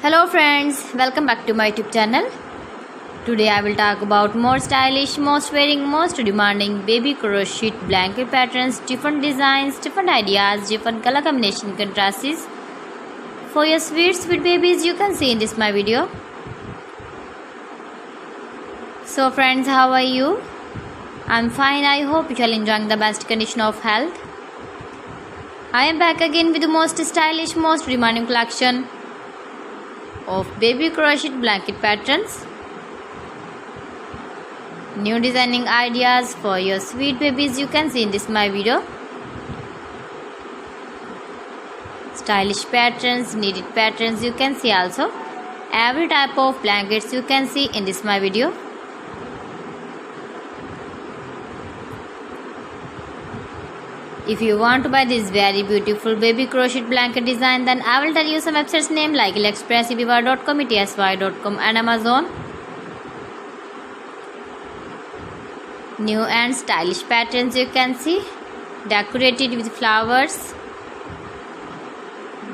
Hello friends, welcome back to my YouTube channel. Today I will talk about more stylish, most wearing, most demanding baby crochet blanket patterns, different designs, different ideas, different color combination contrasts for your sweet babies you can see in this my video. So friends, how are you? I'm fine. I hope you are enjoying the best condition of health. I am back again with the most stylish, most demanding collection of baby crochet blanket patterns. New designing ideas for your sweet babies you can see in this my video. Stylish patterns, needed patterns you can see also. Every type of blankets you can see in this my video. If you want to buy this very beautiful baby crochet blanket design, then I will tell you some websites name like AliExpress, eBay.com, ETSY.com and Amazon. New and stylish patterns you can see, decorated with flowers,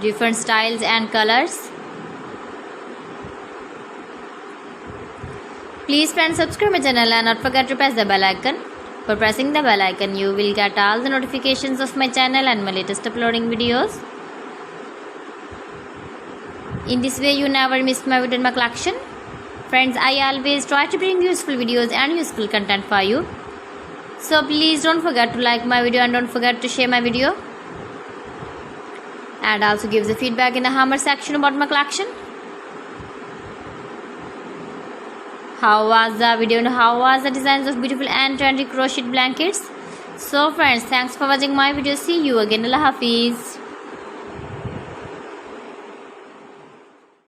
different styles and colors. Please friends, subscribe my channel and not forget to press the bell icon. For pressing the bell icon, you will get all the notifications of my channel and my latest uploading videos. In this way, you never miss my video in my collection. Friends, I always try to bring useful videos and useful content for you. So please don't forget to like my video and don't forget to share my video. And also give the feedback in the comment section about my collection. How was the video and how was the designs of beautiful and trendy crochet blankets? So friends, thanks for watching my video. See you again. Allah Hafiz.